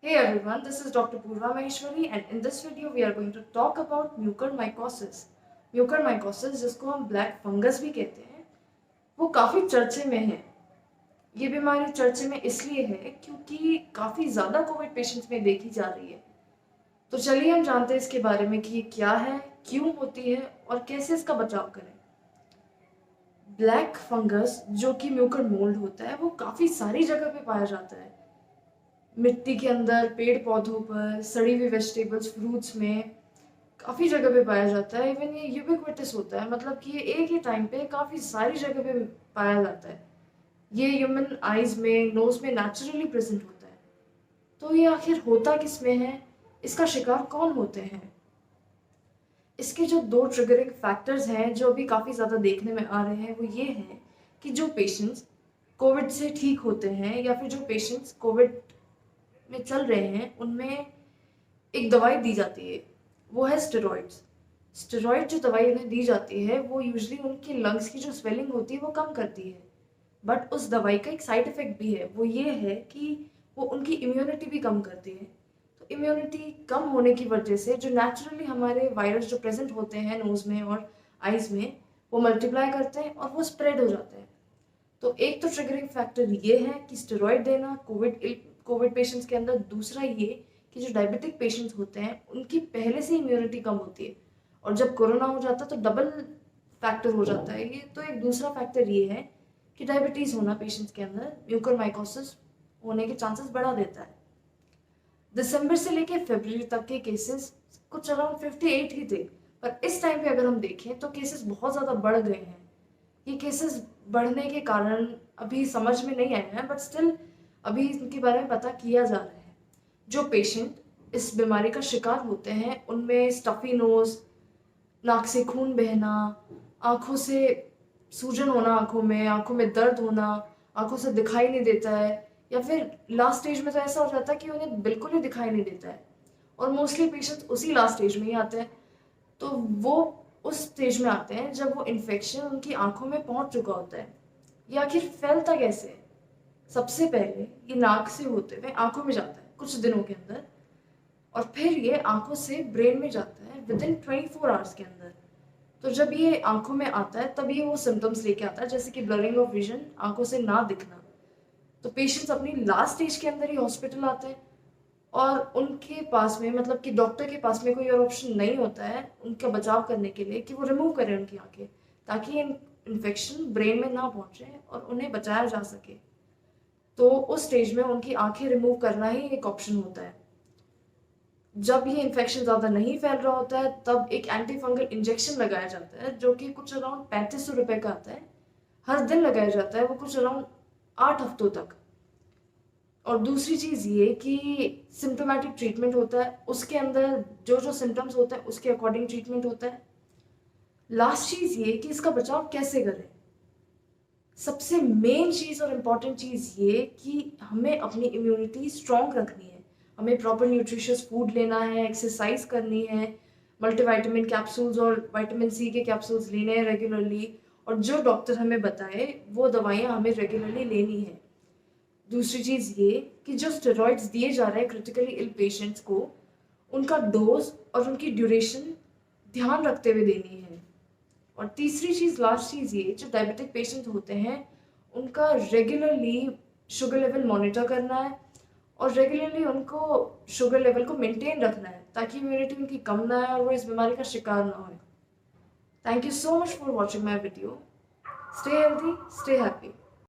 Hey everyone, this is Dr. Purva Maheshwari and in this video we are going to talk about mucormycosis. Mucormycosis जिसको हम black fungus भी कहते हैं, वो काफ़ी चर्चे में है। ये बीमारी चर्चे में इसलिए है क्योंकि काफ़ी ज़्यादा कोविड पेशेंट्स में देखी जा रही है। तो चलिए हम जानते हैं इसके बारे में कि ये क्या है, क्यों होती है और कैसे इसका बचाव करें। ब्लैक फंगस जो कि म्यूकर मोल्ड होता है वो काफ़ी सारी जगह पे पाया जाता है। मिट्टी के अंदर, पेड़ पौधों पर, सड़ी हुई वेजिटेबल्स, फ्रूट्स में काफ़ी जगह पे पाया जाता है। इवन ये यूबिक्विटस होता है, मतलब कि ये एक ही टाइम पे काफ़ी सारी जगह पे पाया जाता है। ये ह्यूमन आइज में, नोज में नेचुरली प्रेजेंट होता है। तो ये आखिर होता किस में है, इसका शिकार कौन होते हैं? इसके जो दो ट्रिगरिंग फैक्टर्स हैं जो अभी काफ़ी ज़्यादा देखने में आ रहे हैं वो ये हैं कि जो पेशेंट्स कोविड से ठीक होते हैं या फिर जो पेशेंट्स कोविड में चल रहे हैं उनमें एक दवाई दी जाती है, वो है स्टेरॉइड्स। स्टेरॉइड जो दवाई उन्हें दी जाती है वो यूजुअली उनकी लंग्स की जो स्वेलिंग होती है वो कम करती है। बट उस दवाई का एक साइड इफ़ेक्ट भी है, वो ये है कि वो उनकी इम्यूनिटी भी कम करती है। तो इम्यूनिटी कम होने की वजह से जो नेचुरली हमारे वायरस जो प्रेजेंट होते हैं नोज़ में और आइज़ में, वो मल्टीप्लाई करते हैं और वो स्प्रेड हो जाते हैं। तो एक तो ट्रिगरिंग फैक्टर ये है कि स्टेरॉइड देना कोविड पेशेंट्स के अंदर। दूसरा ये कि जो डायबिटिक पेशेंट्स होते हैं उनकी पहले से इम्यूनिटी कम होती है और जब कोरोना हो जाता है तो डबल फैक्टर हो जाता है ये। तो एक दूसरा फैक्टर ये है कि डायबिटीज़ होना पेशेंट्स के अंदर म्यूकोरमाइकोसिस होने के चांसेस बढ़ा देता है। दिसंबर से लेके फरवरी तक के केसेस कुछ अराउंड 58 ही थे, पर इस टाइम पे अगर हम देखें तो केसेस बहुत ज़्यादा बढ़ गए हैं। ये केसेस बढ़ने के कारण अभी समझ में नहीं आए हैं, बट स्टिल अभी इनके बारे में पता किया जा रहा है। जो पेशेंट इस बीमारी का शिकार होते हैं उनमें स्टफी नोज, नाक से खून बहना, आँखों से सूजन होना, आँखों में दर्द होना, आँखों से दिखाई नहीं देता है, या फिर लास्ट स्टेज में तो ऐसा हो जाता है कि उन्हें बिल्कुल ही दिखाई नहीं देता है। और मोस्टली पेशेंट्स उसी लास्ट स्टेज में ही आते हैं। तो वो उस स्टेज में आते हैं जब वो इन्फेक्शन उनकी आँखों में पहुँच चुका होता है। ये आखिर फैलता कैसे है? सबसे पहले ये नाक से होते हुए आँखों में जाता है कुछ दिनों के अंदर, और फिर ये आँखों से ब्रेन में जाता है विदिन 24 आवर्स के अंदर। तो जब ये आँखों में आता है तब ये वो सिम्टम्स लेके आता है, जैसे कि ब्लरिंग ऑफ विजन, आँखों से ना दिखना। तो पेशेंट्स अपनी लास्ट स्टेज के अंदर ही हॉस्पिटल आते हैं और उनके पास में, मतलब कि डॉक्टर के पास में कोई और ऑप्शन नहीं होता है उनका बचाव करने के लिए कि वो रिमूव करें उनकी आँखें, ताकि इन्फेक्शन ब्रेन में ना पहुँचे और उन्हें बचाया जा सके। तो उस स्टेज में उनकी आंखें रिमूव करना ही एक ऑप्शन होता है। जब ये इन्फेक्शन ज़्यादा नहीं फैल रहा होता है तब एक एंटी फंगल इंजेक्शन लगाया जाता है जो कि कुछ अराउंड 3500 रुपये का आता है। हर दिन लगाया जाता है वो, कुछ अराउंड 8 हफ्तों तक। और दूसरी चीज़ ये कि सिम्टोमेटिक ट्रीटमेंट होता है, उसके अंदर जो जो सिम्टम्स होते हैं उसके अकॉर्डिंग ट्रीटमेंट होता है। लास्ट चीज़ ये कि इसका बचाव कैसे करें। सबसे मेन चीज़ और इम्पॉर्टेंट चीज़ ये कि हमें अपनी इम्यूनिटी स्ट्रॉन्ग रखनी है। हमें प्रॉपर न्यूट्रिशियस फूड लेना है, एक्सरसाइज करनी है, मल्टीविटामिन कैप्सूल्स और विटामिन सी के कैप्सूल्स लेने हैं रेगुलरली, और जो डॉक्टर हमें बताए वो दवाइयाँ हमें रेगुलरली लेनी है। दूसरी चीज़ ये कि जो स्टेरॉइड्स दिए जा रहे हैं क्रिटिकली इल पेशेंट्स को, उनका डोज और उनकी ड्यूरेशन ध्यान रखते हुए देनी है। और तीसरी चीज़, लास्ट चीज़ ये, जो डायबिटिक पेशेंट होते हैं उनका रेगुलरली शुगर लेवल मॉनिटर करना है और रेगुलरली उनको शुगर लेवल को मेंटेन रखना है ताकि इम्यूनिटी उनकी कम ना आए और वो इस बीमारी का शिकार ना हो। Thank you so much for watching my video. Stay healthy, stay happy.